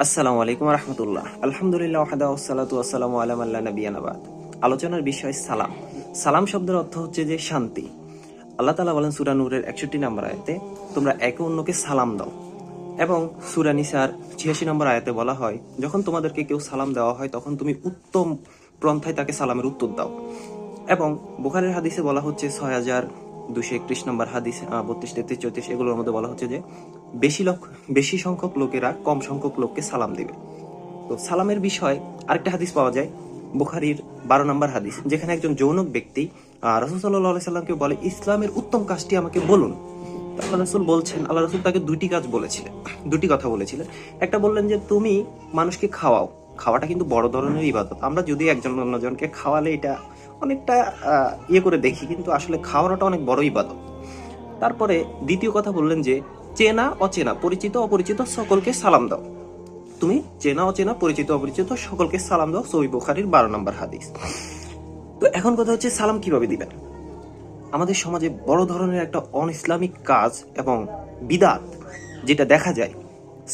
আসসালামু আলাইকুম রহমতুল্লাহ। আলহামদুলিল্লাহ ওয়াহদা ওয়াসসালাতু ওয়াসসালামু আলা মান লা নাবিয়্যা বা'দ। আলোচনার বিষয় সালাম। সালাম শব্দের অর্থ হচ্ছে যে শান্তি। আল্লাহ তাআলা বলেন সূরা নূরের 61 নম্বর আয়াতে, তোমরা একে অন্যকে সালাম দাও। এবং সূরা নিসার 86 নম্বর আয়াতে বলা হয়, যখন তোমাদেরকে কেউ সালাম দেওয়া হয় তখন তুমি উত্তম পন্থায় তাকে সালামের উত্তর দাও। এবং বুখারীর হাদিসে বলা হচ্ছে 6231 নম্বর হাদিস, 32, 33, 34 এগুলোর মধ্যে বলা হচ্ছে যে বেশি সংখ্যক লোকেরা কম সংখ্যক লোককে সালাম দিবে। তো সালামের বিষয় আরেকটা হাদিস পাওয়া যায়, বুখারীর 12 নম্বর হাদিস, যেখানে একজন যৌনক ব্যক্তি রাসূল সাল্লাল্লাহু আলাইহি সাল্লামকে বলে, ইসলামের উত্তম কাজটি আমাকে বলুন। আল্লাহ রাসূল বলছেন, আল্লাহ রাসূল তাকে দুটি কথা বলেছিলেন। একটা বললেন যে তুমি মানুষকে খাওয়াও। খাওয়াটা কিন্তু বড় ধরনের ইবাদত। আমরা যদি একজন অন্যজনকে খাওয়ালে এটা অনেকটা ইয়ে করে দেখি, কিন্তু আসলে খাওয়ানোটা অনেক বড় ইবাদত। তারপরে দ্বিতীয় কথা বললেন যে চেনা অচেনা, পরিচিত অপরিচিত সকলকে সালাম দাও। তুমি চেনা অচেনা, পরিচিত অপরিচিত সকলকে সালাম দাও। সহিহ বুখারীর 12 নম্বর হাদিস। তো এখন কথা হচ্ছে সালাম কিভাবে দিবেন। আমাদের সমাজে বড় ধরনের একটা অন ইসলামিক কাজ এবং বিদাত যেটা দেখা যায়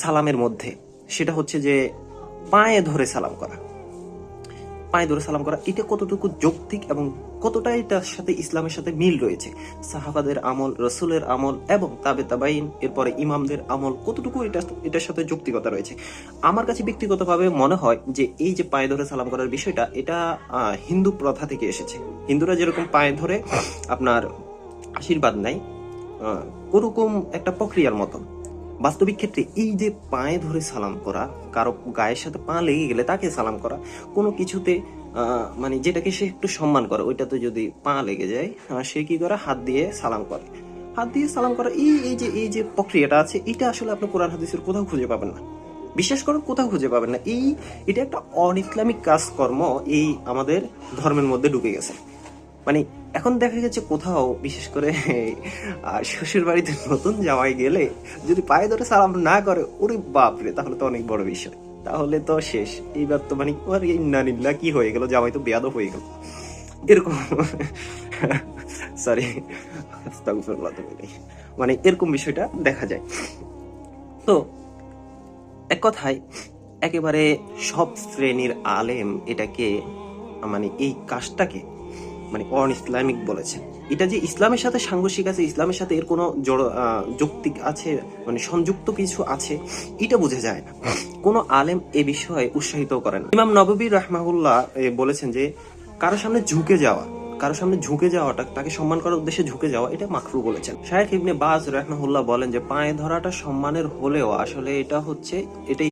সালামের মধ্যে, সেটা হচ্ছে যে পায়ে ধরে সালাম করা। এটা কতটুকু যৌক্তিক এবং কতটা এটার সাথে ইসলামের সাথে মিল রয়েছে, সাহাবাদের আমল, রসুলের আমল এবং তাবে তাবাইন, এরপরে ইমামদের আমল, কতটুকু এটার সাথে যৌক্তিকতা রয়েছে। আমার কাছে ব্যক্তিগতভাবে মনে হয় যে এই যে পায়ে ধরে সালাম করার বিষয়টা, এটা হিন্দু প্রথা থেকে এসেছে। হিন্দুরা যেরকম পায়ে ধরে আপনার আশীর্বাদ নেয়, ওরকম একটা প্রক্রিয়ার মতন বাস্তবিক ক্ষেত্রে এই যে পায়ে ধরে সালাম করা, কারো গায়ের সাথে পা লেগে গেলে তাকে সালাম করা, কোনো কিছুতে মানে যেটাকে সে একটু সম্মান করে, ওইটাতে যদি পা লেগে যায়, সে কি করে হাত দিয়ে সালাম করে। হাত দিয়ে সালাম করা এই যে প্রক্রিয়াটা আছে, এটা আসলে আপনি কোরআন হাদিসের কোথাও খুঁজে পাবেন না। বিশ্বাস করেন, কোথাও খুঁজে পাবেন না। এটা একটা অন ইসলামিক কাজকর্ম এই আমাদের ধর্মের মধ্যে ঢুকে গেছে। মানে এখন দেখা গেছে কোথাও, বিশেষ করে শ্বশুর বাড়িতে নতুন জামাই গেলে যদি পায়ে ধরে সালাম না করে, ওরে বাপরে, তাহলে তো অনেক বড় বিষয়, তাহলে তো শেষ। এইবার তো মানে ইন্নালিল্লাহ, কি হয়ে গেল, জামাই তো বেয়াদব হয়ে গেল, এরকম। সরি, মানে এরকম বিষয়টা দেখা যায়। তো এক কথায় একেবারে সব শ্রেণীর আলেম এটাকে, মানে এই কাজটাকে মানে অন ইসলামিক বলেছেন। এটা যে ইসলামের সাথে সাংঘর্ষিক আছে, ইসলামের সাথে এর কোনো যৌক্তিক আছে, মানে সংযুক্ত কিছু আছে, এটা বোঝা যায় না। কোন আলেম এ বিষয়ে উৎসাহিত করেন। ইমাম নববী রাহমাহুল্লাহ বলেছেন যে কারো সামনে ঝুঁকে যাওয়াটা, তাকে সম্মান করার উদ্দেশ্যে ঝুঁকে যাওয়া, এটা মাকরু বলেছেন। শায়খ ইবনে বাজ রাহমাহুল্লাহ বলেন যে পায়ে ধরাটা সম্মানের হলেও আসলে এটা হচ্ছে এটাই